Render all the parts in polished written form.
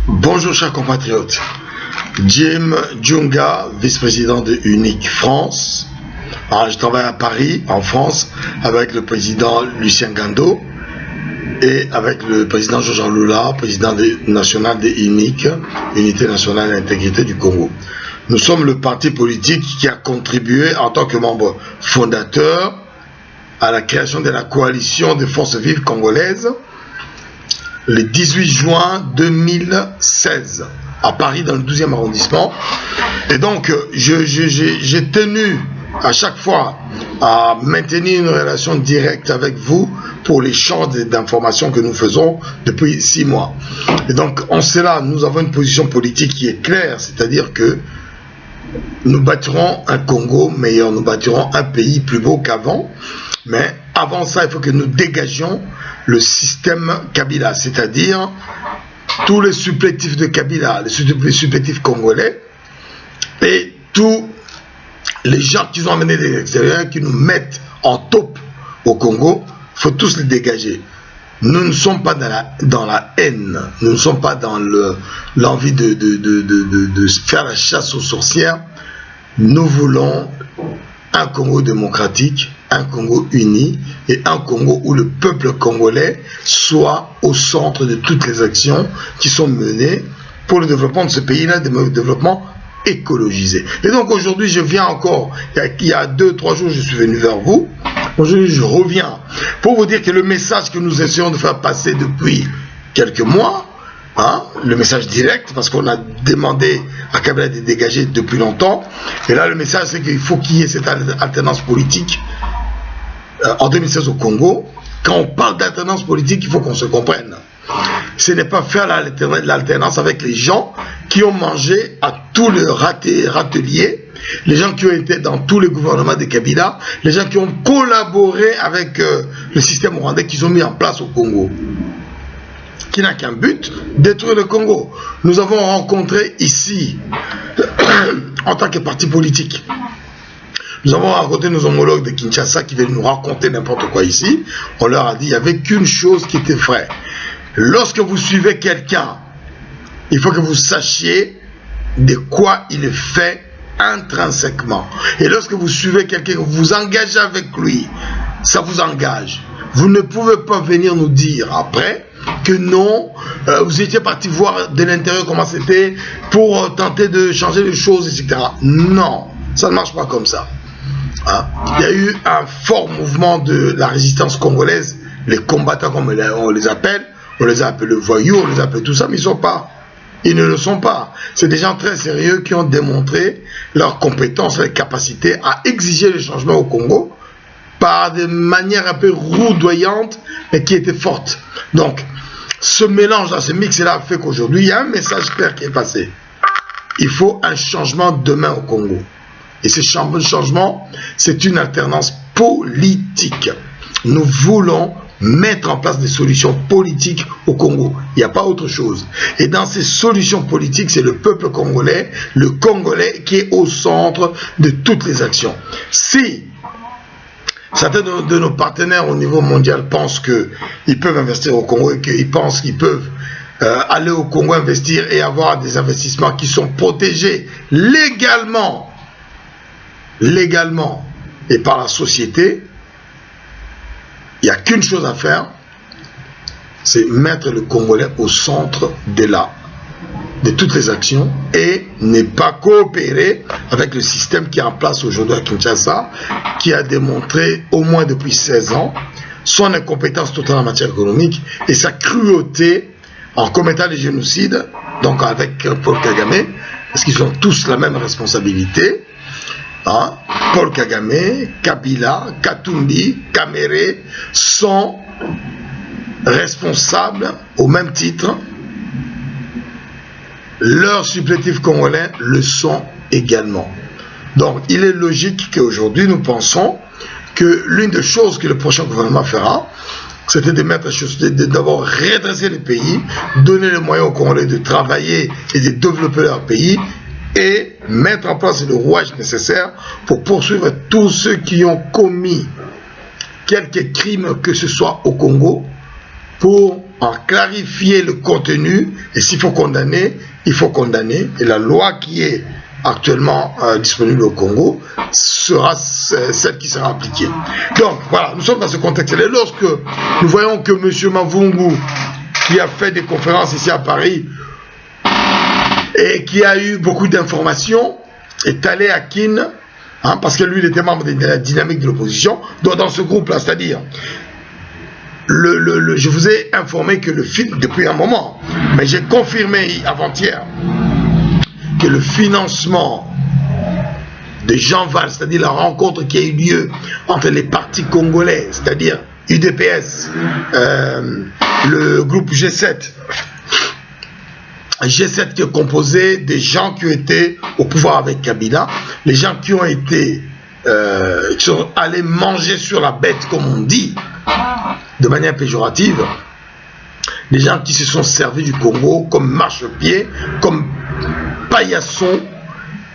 Bonjour chers compatriotes, Jim Djunga, vice-président de Unique France. Alors, je travaille à Paris, en France, avec le président Lucien Gando et avec le président Jean Lula, président national de Unique, Unité nationale et intégrité du Congo. Nous sommes le parti politique qui a contribué en tant que membre fondateur à la création de la coalition des forces vives congolaises le 18 juin 2016 à Paris dans le 12e arrondissement. Et donc j'ai tenu à chaque fois à maintenir une relation directe avec vous pour l'échange d'informations que nous faisons depuis 6 mois. Et donc en cela nous avons une position politique qui est claire, c'est-à-dire que nous bâtirons un Congo meilleur, nous bâtirons un pays plus beau qu'avant, mais avant ça il faut que nous dégagions le système Kabila, c'est-à-dire tous les supplétifs de Kabila, les supplétifs congolais et tous les gens qui ont amené de l'extérieur, qui nous mettent en taupe au Congo, il faut tous les dégager. Nous ne sommes pas dans la haine, nous ne sommes pas dans l'envie de faire la chasse aux sorcières. Nous voulons un Congo démocratique, un Congo uni et un Congo où le peuple congolais soit au centre de toutes les actions qui sont menées pour le développement de ce pays-là, le développement écologisé. Et donc aujourd'hui, je viens encore, il y a 2-3 jours, je suis venu vers vous. Aujourd'hui, je reviens pour vous dire que le message que nous essayons de faire passer depuis quelques mois, le message direct, parce qu'on a demandé à Kabila de dégager depuis longtemps, et là le message c'est qu'il faut qu'il y ait cette alternance politique en 2016 au Congo. Quand on parle d'alternance politique, il faut qu'on se comprenne. Ce n'est pas faire l'alternance avec les gens qui ont mangé à tous les râteliers, les gens qui ont été dans tous les gouvernements de Kabila, les gens qui ont collaboré avec le système rwandais qu'ils ont mis en place au Congo, qui n'a qu'un but, détruire le Congo. Nous avons rencontré ici, en tant que parti politique, nous avons rencontré nos homologues de Kinshasa qui venaient nous raconter n'importe quoi ici. On leur a dit, il n'y avait qu'une chose qui était vraie. Lorsque vous suivez quelqu'un, il faut que vous sachiez de quoi il est fait intrinsèquement. Et lorsque vous suivez quelqu'un, vous vous engagez avec lui, ça vous engage. Vous ne pouvez pas venir nous dire après que non, vous étiez parti voir de l'intérieur comment c'était pour tenter de changer les choses, etc. Non, ça ne marche pas comme ça. Il y a eu un fort mouvement de la résistance congolaise, les combattants comme on les appelle, on les appelle voyous, on les appelle tout ça, mais ils ne le sont pas. C'est des gens très sérieux qui ont démontré leurs compétences, leurs capacités à exiger le changement au Congo par des manières un peu roudoyantes, mais qui étaient fortes. Donc, ce mélange-là, ce mix-là fait qu'aujourd'hui, il y a un message clair qui est passé. Il faut un changement demain au Congo. Et ce changement, c'est une alternance politique. Nous voulons mettre en place des solutions politiques au Congo. Il n'y a pas autre chose. Et dans ces solutions politiques, c'est le peuple congolais, le Congolais qui est au centre de toutes les actions. Si certains de nos partenaires au niveau mondial pensent qu'ils peuvent investir au Congo et qu'ils pensent qu'ils peuvent aller au Congo investir et avoir des investissements qui sont protégés légalement et par la société, il n'y a qu'une chose à faire, c'est mettre le Congolais au centre de toutes les actions et ne pas coopérer avec le système qui est en place aujourd'hui à Kinshasa, qui a démontré au moins depuis 16 ans son incompétence totale en matière économique et sa cruauté en commettant les génocides, donc avec Paul Kagame, parce qu'ils ont tous la même responsabilité. Paul Kagame, Kabila, Katumbi, Kamere sont responsables au même titre. Leurs supplétifs congolais le sont également. Donc il est logique qu'aujourd'hui nous pensons que l'une des choses que le prochain gouvernement fera, c'était de mettre d'abord redresser les pays, donner les moyens aux Congolais de travailler et de développer leur pays, et mettre en place le rouage nécessaire pour poursuivre tous ceux qui ont commis quelques crimes que ce soit au Congo, pour en clarifier le contenu, et s'il faut condamner, il faut condamner. Et la loi qui est actuellement disponible au Congo sera celle qui sera appliquée. Donc voilà, nous sommes dans ce contexte-là. Lorsque nous voyons que M. Mavungu, qui a fait des conférences ici à Paris et qui a eu beaucoup d'informations, est allé à Kin, hein, parce que lui il était membre de la dynamique de l'opposition, dans ce groupe-là, c'est-à-dire je vous ai informé que le film, depuis un moment, mais j'ai confirmé avant-hier que le financement de Jean Val, c'est-à-dire la rencontre qui a eu lieu entre les partis congolais, c'est-à-dire UDPS, le groupe G7 qui est composé des gens qui ont été au pouvoir avec Kabila, les gens qui ont été qui sont allés manger sur la bête, comme on dit, de manière péjorative, les gens qui se sont servis du Congo comme marchepied, comme paillassons.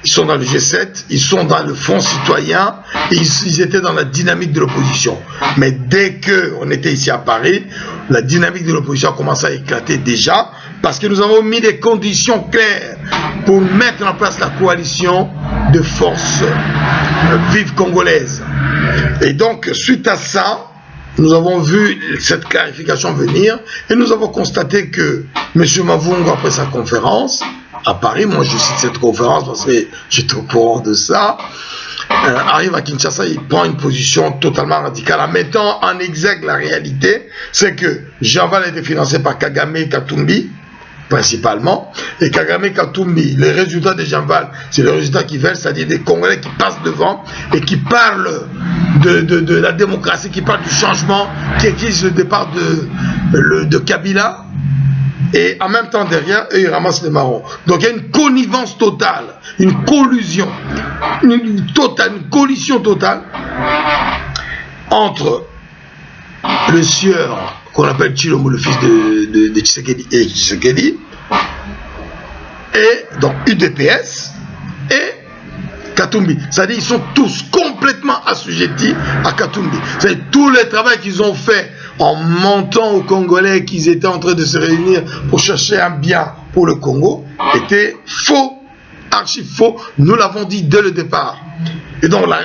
Ils sont dans le G7, ils sont dans le Front citoyen, et ils étaient dans la dynamique de l'opposition. Mais dès qu'on était ici à Paris, la dynamique de l'opposition a commencé à éclater déjà, parce que nous avons mis des conditions claires pour mettre en place la coalition de forces vives congolaises. Et donc, suite à ça, nous avons vu cette clarification venir, et nous avons constaté que M. Mavungu, après sa conférence, à Paris, moi je cite cette conférence parce que j'étais au courant de ça, arrive à Kinshasa, il prend une position totalement radicale en mettant en exergue la réalité, c'est que Jean Val a été financé par Kagame et Katumbi, principalement, et Kagame et Katumbi, les résultats de Jean Val, c'est les résultats qu'ils veulent, c'est-à-dire des Congolais qui passent devant et qui parlent de la démocratie, qui parlent du changement, qui exige le départ de Kabila. Et en même temps derrière, eux, ils ramassent les marrons. Donc il y a une connivence totale, une collusion, une collision totale entre le sieur qu'on appelle Chilombo, le fils de Tshisekedi, et donc UDPS et Katumbi. C'est-à-dire qu'ils sont tous complètement assujettis à Katumbi. C'est-à-dire tout le travail qu'ils ont fait en montant aux Congolais qu'ils étaient en train de se réunir pour chercher un bien pour le Congo, était faux, archi faux. Nous l'avons dit dès le départ. Et donc la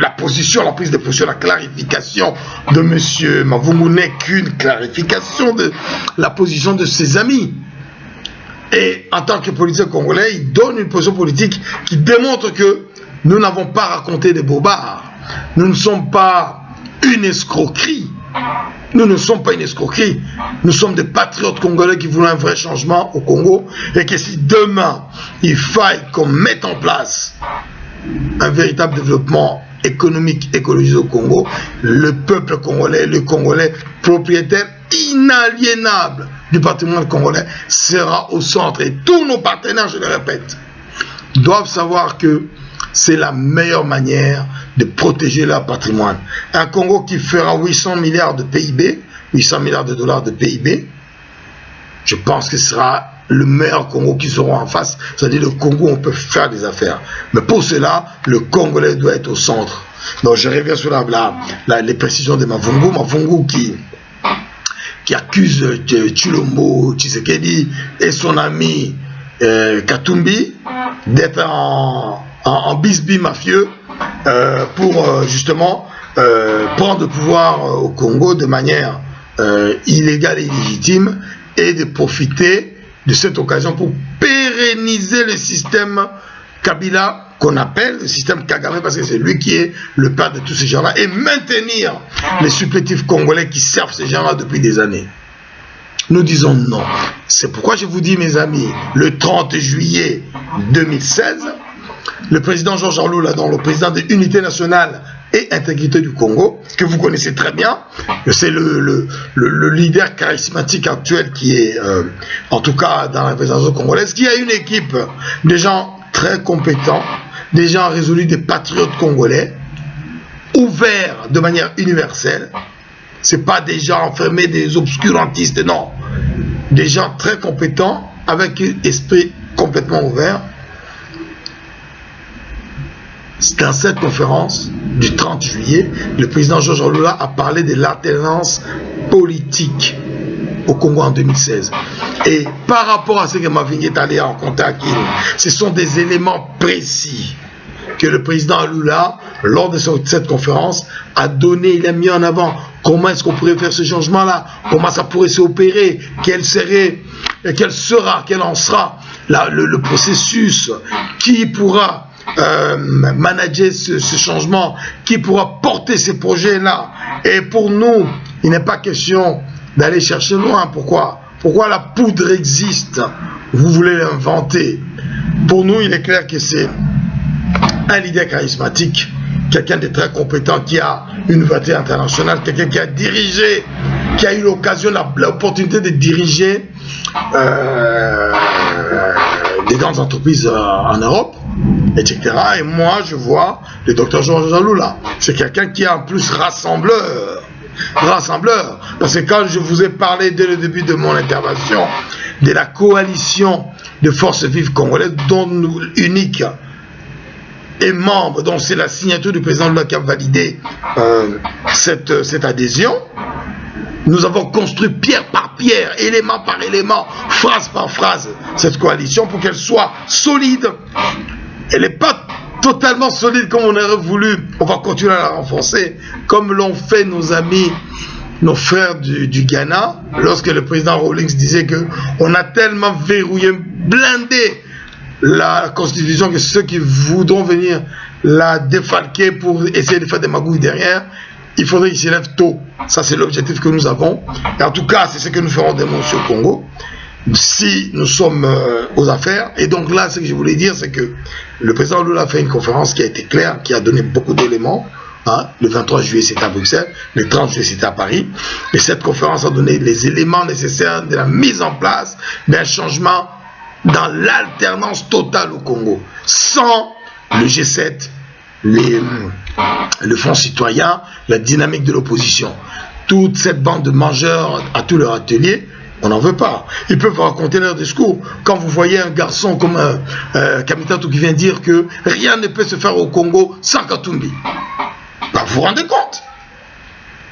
prise de position, la clarification de M. Mavungu n'est qu'une clarification de la position de ses amis. Et en tant que politicien congolais, il donne une position politique qui démontre que nous n'avons pas raconté des bobards. Nous ne sommes pas une escroquerie. Nous ne sommes pas une escroquerie. Nous sommes des patriotes congolais qui voulaient un vrai changement au Congo. Et que si demain, il faille qu'on mette en place un véritable développement économique, écologique au Congo, le peuple congolais, le Congolais propriétaire inaliénable du patrimoine congolais sera au centre. Et tous nos partenaires, je le répète, doivent savoir que c'est la meilleure manière de protéger leur patrimoine. Un Congo qui fera 800 milliards de PIB, 800 milliards de dollars de PIB, je pense que ce sera le meilleur Congo qui sera en face. C'est-à-dire le Congo, on peut faire des affaires. Mais pour cela, le Congolais doit être au centre. Donc je reviens sur les précisions de Mavungu. Mavungu qui accuse Chilombo, Tshisekedi et son ami Katumbi d'être en bisbis mafieux pour justement prendre le pouvoir au Congo de manière illégale et illégitime, et de profiter de cette occasion pour pérenniser le système Kabila, qu'on appelle le système Kagame, parce que c'est lui qui est le père de tous ces gens-là, et maintenir les supplétifs congolais qui servent ces gens-là depuis des années. Nous disons non. C'est pourquoi je vous dis, mes amis, le 30 juillet 2016, le président Georges Louladon, le président de l'Unité nationale et intégrité du Congo, que vous connaissez très bien, c'est le leader charismatique actuel qui est, en tout cas dans la présidence congolaise, qui a une équipe de gens très compétents, des gens résolus, des patriotes congolais, ouverts de manière universelle. Ce n'est pas des gens enfermés, des obscurantistes, non. Des gens très compétents, avec un esprit complètement ouvert. Dans cette conférence du 30 juillet, le président Georges Lula a parlé de l'alternance politique au Congo en 2016. Et par rapport à ce que Mavinga est allé rencontrer à Kinshasa, ce sont des éléments précis que le président Lula, lors de cette conférence, a donné, il a mis en avant comment est-ce qu'on pourrait faire ce changement-là, comment ça pourrait s'opérer, quel en sera le processus, qui pourra manager ce changement, qui pourra porter ces projets-là. Et pour nous, il n'est pas question d'aller chercher loin. Pourquoi la poudre existe? Vous voulez l'inventer. Pour nous, il est clair que c'est un leader charismatique, quelqu'un de très compétent qui a une notoriété internationale, quelqu'un qui a dirigé, qui a eu l'occasion, l'opportunité de diriger des grandes entreprises en Europe, etc. Et moi, je vois le docteur Georges Lula. C'est quelqu'un qui est en plus rassembleur. Parce que quand je vous ai parlé dès le début de mon intervention de la coalition de forces vives congolaises dont nous, unique et membre, dont c'est la signature du président Lula qui a validé cette adhésion, nous avons construit pierre par pierre, élément par élément, phrase par phrase, cette coalition pour qu'elle soit solide. Elle n'est pas totalement solide comme on aurait voulu. On va continuer à la renforcer, comme l'ont fait nos amis, nos frères du Ghana, lorsque le président Rawlings disait qu'on a tellement verrouillé, blindé la constitution que ceux qui voudront venir la défalquer pour essayer de faire des magouilles derrière, il faudrait qu'ils s'élèvent tôt. Ça, c'est l'objectif que nous avons. Et en tout cas, c'est ce que nous ferons demain au Congo, si nous sommes aux affaires. Et donc là, ce que je voulais dire, c'est que le président Lula a fait une conférence qui a été claire, qui a donné beaucoup d'éléments. Hein. Le 23 juillet, c'était à Bruxelles. Le 30 juillet, c'était à Paris. Et cette conférence a donné les éléments nécessaires de la mise en place d'un changement dans l'alternance totale au Congo. Sans le G7, le Front citoyen, la dynamique de l'opposition. Toute cette bande de mangeurs à tous leurs ateliers, on n'en veut pas. Ils peuvent raconter leur discours. Quand vous voyez un garçon comme Kamitatou qui vient dire que rien ne peut se faire au Congo sans Katumbi, ben vous vous rendez compte?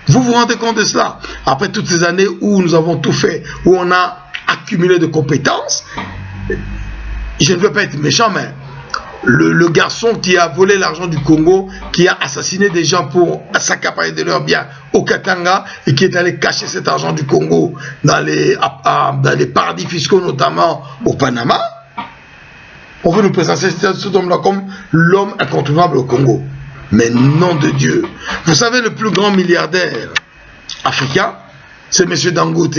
Vous vous rendez compte de cela? Après toutes ces années où nous avons tout fait, où on a accumulé de compétences, je ne veux pas être méchant, mais le garçon qui a volé l'argent du Congo, qui a assassiné des gens pour s'accaparer de leurs biens au Katanga et qui est allé cacher cet argent du Congo dans les paradis fiscaux, notamment au Panama, on veut nous présenter cet homme-là comme l'homme incontournable au Congo. Mais nom de Dieu, vous savez, le plus grand milliardaire africain, c'est M. Dangote.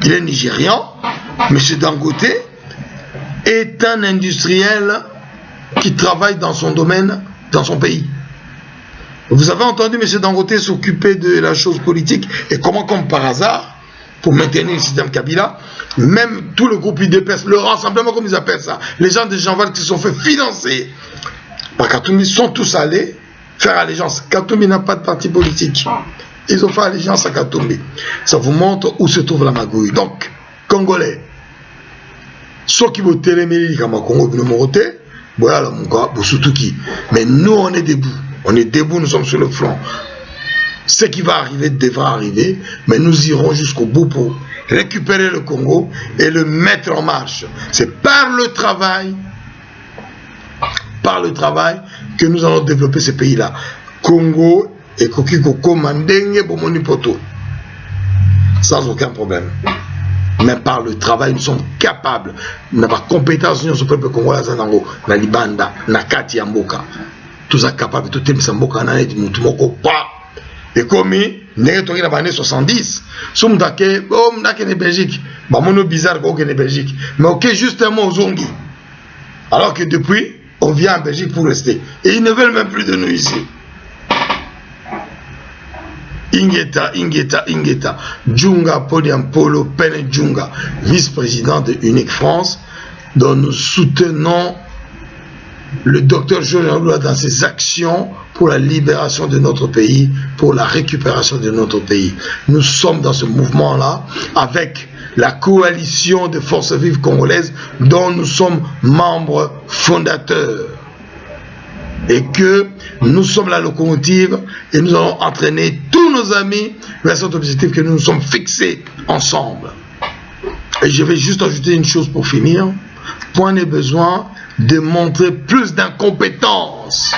Il est nigérian. M. Dangote est un industriel qui travaille dans son domaine, dans son pays. Vous avez entendu M. Dangote s'occuper de la chose politique et comment, comme par hasard, pour maintenir le système Kabila, même tout le groupe UDPS, le rassemblement comme ils appellent ça, les gens de Jean-Val qui se sont fait financer par Katumbi sont tous allés faire allégeance. Katumbi n'a pas de parti politique. Ils ont fait allégeance à Katumbi. Ça vous montre où se trouve la magouille. Donc, Congolais, ceux qui vont téléméler comme Congo, mais nous on est debout. On est debout, nous sommes sur le front. Ce qui va arriver devra arriver, mais nous irons jusqu'au bout pour récupérer le Congo et le mettre en marche. C'est par le travail que nous allons développer ce pays-là. Congo et Kokiko Komandenge Bomoni Poto. Sans aucun problème. Mais par le travail, nous sommes capables. Nous n'avons pas compétence sur le peuple congolais, na Libanda, na Kati Yamboka. Tout ça capable, tout le monde Mboka, na Neti Moutumoko, pas. Et comme nous sommes dans les années 70, nous sommes dans la Belgique. C'est bizarre qu'on est en Belgique. Mais ok, justement aux Zongi. Alors que depuis, on vient en Belgique pour rester. Et ils ne veulent même plus de nous ici. Ingeta. Djunga Podiampolo Pene Djunga, vice-président de Unique France, dont nous soutenons le docteur Georges Lula dans ses actions pour la libération de notre pays, pour la récupération de notre pays. Nous sommes dans ce mouvement-là avec la coalition de forces vives congolaises dont nous sommes membres fondateurs. et que nous sommes la locomotive et nous allons entraîner tous nos amis vers cet objectif que nous nous sommes fixés ensemble. Et je vais juste ajouter une chose pour finir. Point n'est besoin de montrer plus d'incompétence.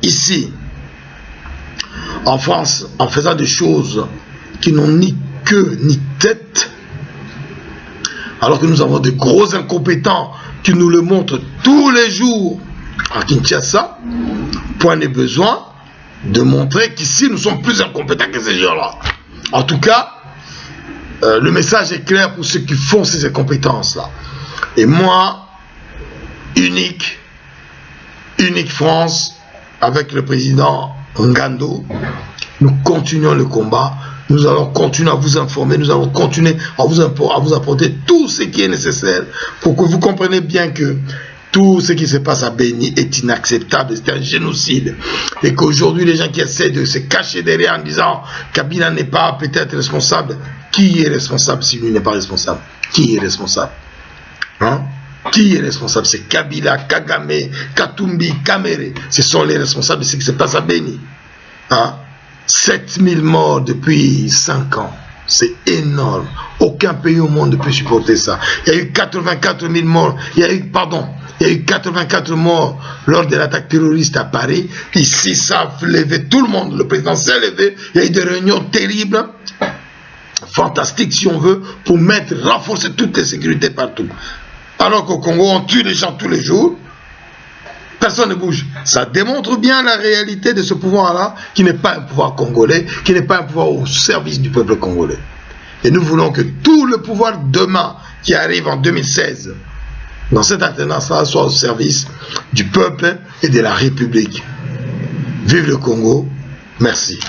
Ici, en France, en faisant des choses qui n'ont ni queue ni tête, alors que nous avons de gros incompétents qui nous le montrent tous les jours à Kinshasa, point n'est besoin de montrer qu'ici nous sommes plus incompétents que ces gens-là. En tout cas, le message est clair pour ceux qui font ces incompétences-là. Et moi, unique France, avec le président Ngando, nous continuons le combat. Nous allons continuer à vous informer, nous allons continuer à vous apporter tout ce qui est nécessaire pour que vous compreniez bien que tout ce qui se passe à Béni est inacceptable, c'est un génocide. Et qu'aujourd'hui, les gens qui essaient de se cacher derrière en disant Kabila n'est pas peut-être responsable, qui est responsable si lui n'est pas responsable? Qui est responsable? Hein? Qui est responsable? C'est Kabila, Kagame, Katumbi, Kamere. Ce sont les responsables de ce qui se passe à Béni. Hein? 7000 morts depuis 5 ans. C'est énorme. Aucun pays au monde ne peut supporter ça. Il y a eu 84 000 morts. Il y a eu 84 morts lors de l'attaque terroriste à Paris. Ici, ça a levé tout le monde. Le président s'est levé. Il y a eu des réunions terribles, fantastiques si on veut, pour renforcer toutes les sécurités partout. Alors qu'au Congo, on tue les gens tous les jours. Personne ne bouge. Ça démontre bien la réalité de ce pouvoir-là, qui n'est pas un pouvoir congolais, qui n'est pas un pouvoir au service du peuple congolais. Et nous voulons que tout le pouvoir demain, qui arrive en 2016, dans cette alternance-là, soit au service du peuple et de la République. Vive le Congo. Merci.